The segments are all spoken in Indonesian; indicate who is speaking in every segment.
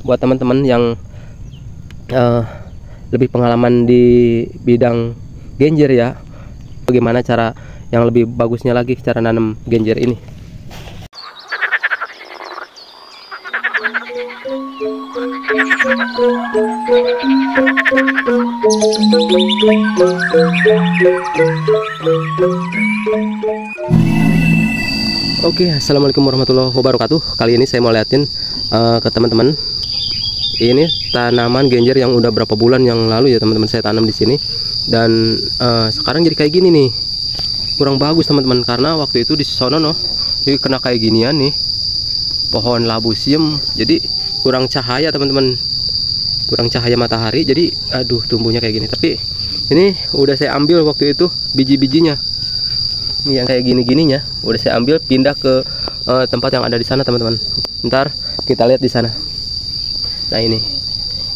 Speaker 1: buat teman-teman yang lebih pengalaman di bidang genjer ya, bagaimana cara yang lebih bagusnya lagi cara nanam genjer ini. Oke, assalamualaikum warahmatullahi wabarakatuh. Kali ini saya mau liatin ke teman-teman. Ini tanaman genjer yang udah berapa bulan yang lalu ya teman-teman saya tanam di sini, dan sekarang jadi kayak gini nih. Kurang bagus teman-teman, karena waktu itu di sono jadi kena kayak ginian nih, pohon labu siem, jadi kurang cahaya teman-teman, kurang cahaya matahari, jadi aduh tumbuhnya kayak gini. Tapi ini udah saya ambil waktu itu biji-bijinya. Ini yang kayak gini-gininya udah saya ambil, pindah ke tempat yang ada di sana teman-teman. Ntar kita lihat di sana. Nah ini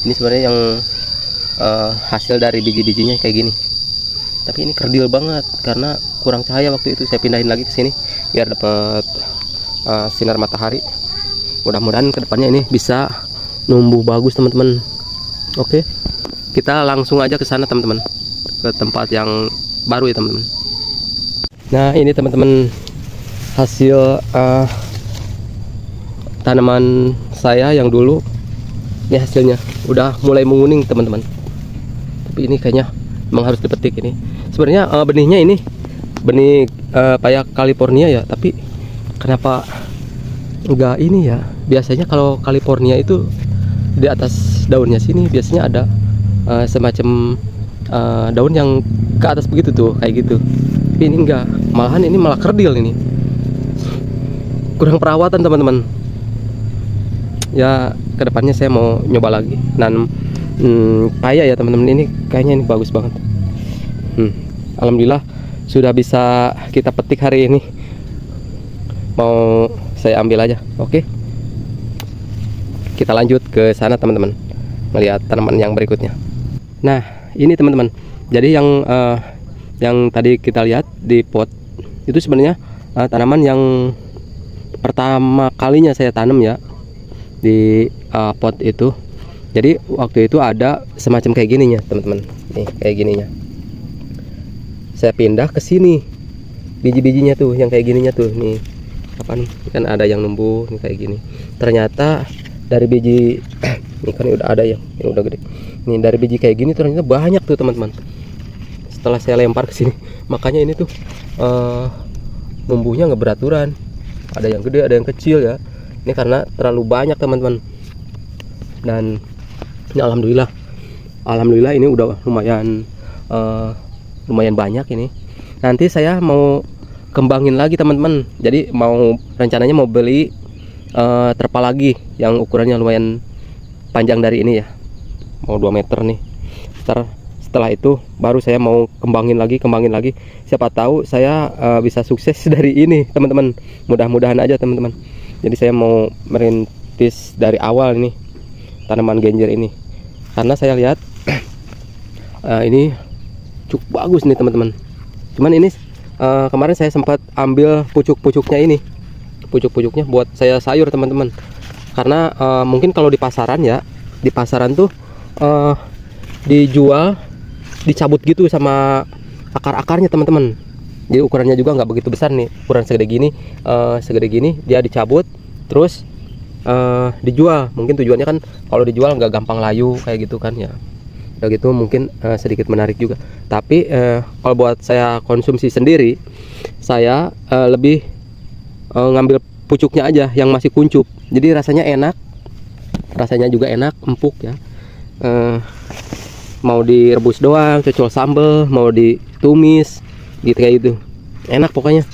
Speaker 1: sebenarnya yang hasil dari biji-bijinya kayak gini. Tapi ini kerdil banget karena kurang cahaya waktu itu. Saya pindahin lagi ke sini biar dapat sinar matahari. Mudah-mudahan kedepannya ini bisa numbuh bagus teman-teman. Oke, kita langsung aja ke sana teman-teman, ke tempat yang baru ya teman-teman. Nah ini teman-teman hasil tanaman saya yang dulu. Ini hasilnya udah mulai menguning teman-teman. Tapi ini kayaknya memang harus dipetik ini. Sebenarnya benihnya ini benih payak California ya, tapi kenapa enggak ini ya? Biasanya kalau California itu di atas daunnya sini biasanya ada semacam daun yang ke atas begitu tuh, kayak gitu. Tapi ini enggak, malahan ini malah kerdil ini. Kurang perawatan teman-teman. Ya kedepannya saya mau nyoba lagi nanam paya ya teman-teman. Ini kayaknya ini bagus banget. Alhamdulillah sudah bisa kita petik hari ini. Mau saya ambil aja. Oke, kita lanjut ke sana teman-teman, melihat tanaman yang berikutnya. Nah ini teman-teman, jadi yang tadi kita lihat di pot itu sebenarnya tanaman yang pertama kalinya saya tanam ya di pot itu. Jadi waktu itu ada semacam kayak gininya teman-teman, nih kayak gininya. Saya pindah ke sini, biji-bijinya tuh yang kayak gininya tuh nih, apa nih, kan ada yang numbuh nih kayak gini. Ternyata dari biji ini kan udah ada yang ini udah gede nih, dari biji kayak gini ternyata banyak tuh teman-teman. Setelah saya lempar ke sini, makanya ini tuh numbuhnya nggak beraturan, ada yang gede ada yang kecil ya. Ini karena terlalu banyak teman-teman. Dan ini alhamdulillah ini udah lumayan banyak ini. Nanti saya mau kembangin lagi teman-teman. Jadi rencananya mau beli terpal lagi yang ukurannya lumayan panjang dari ini ya, mau 2 meter nih. Setelah itu baru saya mau kembangin lagi. Siapa tahu saya bisa sukses dari ini teman-teman. Mudah-mudahan aja teman-teman. Jadi saya mau merintis dari awal ini tanaman genjer ini, karena saya lihat ini cukup bagus nih teman-teman. Cuman ini kemarin saya sempat ambil pucuk-pucuknya ini, pucuk-pucuknya buat saya sayur teman-teman. Karena mungkin kalau di pasaran ya, di pasaran tuh dijual dicabut gitu sama akar-akarnya teman-teman. Jadi ukurannya juga nggak begitu besar nih, ukuran segede gini dia dicabut terus dijual. Mungkin tujuannya kan kalau dijual nggak gampang layu kayak gitu kan ya. Udah gitu mungkin sedikit menarik juga. Tapi kalau buat saya konsumsi sendiri, saya lebih ngambil pucuknya aja yang masih kuncup. Jadi rasanya enak, rasanya juga enak, empuk ya. Mau direbus doang, cocol sambal, mau ditumis gitu, kayak gitu enak pokoknya.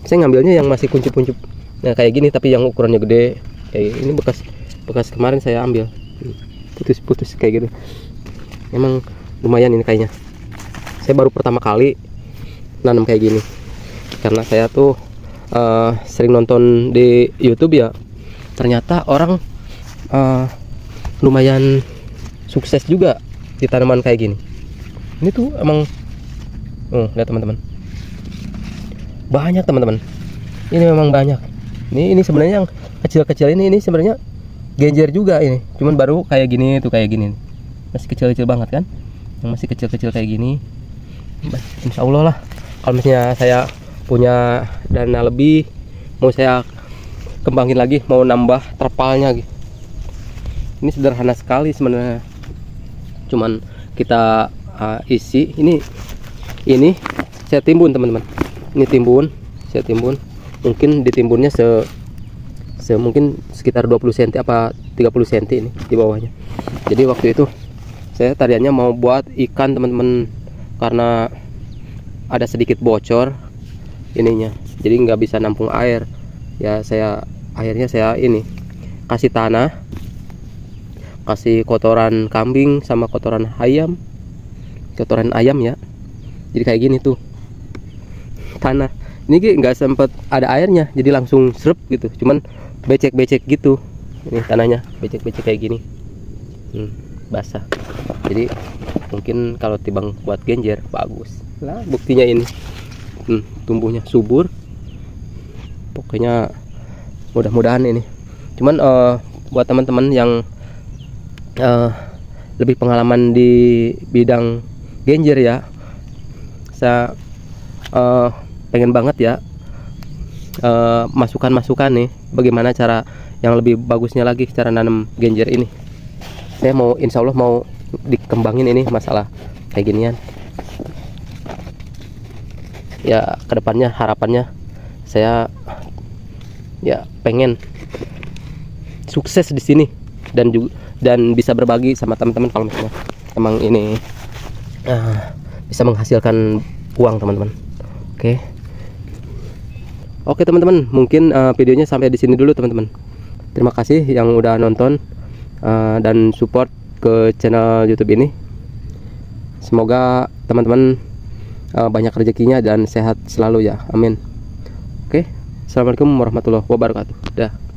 Speaker 1: Saya ngambilnya yang masih kuncup-kuncup, nah kayak gini, tapi yang ukurannya gede kayak ini. Bekas kemarin saya ambil putus-putus kayak gitu. Emang lumayan ini kayaknya. Saya baru pertama kali nanam kayak gini, karena saya tuh sering nonton di YouTube ya. Ternyata orang lumayan sukses juga di tanaman kayak gini. Ini tuh emang lihat teman-teman, banyak teman-teman. Ini memang banyak. Ini sebenarnya yang kecil-kecil ini sebenarnya genjer juga ini, cuman baru kayak gini tuh, kayak gini masih kecil-kecil banget kan, yang masih kecil-kecil kayak gini. Insya Allah lah, kalau misalnya saya punya dana lebih, mau saya kembangin lagi, mau nambah terpalnya gitu. Ini sederhana sekali sebenarnya, cuman kita isi ini saya timbun teman-teman. Ini timbun, saya timbun, mungkin ditimbunnya mungkin sekitar 20 cm apa 30 cm ini di bawahnya. Jadi waktu itu saya tadiannya mau buat ikan teman-teman, karena ada sedikit bocor ininya, jadi nggak bisa nampung air ya. Akhirnya saya ini kasih tanah, kasih kotoran kambing sama kotoran ayam ya. Jadi kayak gini tuh tanah ini nggak sempet ada airnya, jadi langsung serep gitu, cuman becek-becek gitu. Ini tanahnya becek-becek kayak gini, basah. Jadi mungkin kalau tibang buat genjer bagus lah, buktinya ini tumbuhnya subur. Pokoknya mudah-mudahan ini. Cuman buat teman-teman yang lebih pengalaman di bidang genjer ya, saya pengen banget ya masukan-masukan nih, bagaimana cara yang lebih bagusnya lagi cara nanam genjer ini. Saya mau, insya Allah mau dikembangin ini masalah kayak ginian ya. Kedepannya harapannya saya ya pengen sukses di sini, dan bisa berbagi sama teman-teman kalau misalnya emang ini bisa menghasilkan uang teman-teman. Oke teman-teman, mungkin videonya sampai di sini dulu teman-teman. Terima kasih yang udah nonton dan support ke channel YouTube ini. Semoga teman-teman banyak rezekinya dan sehat selalu ya, amin. Oke, assalamualaikum warahmatullahi wabarakatuh. Dah.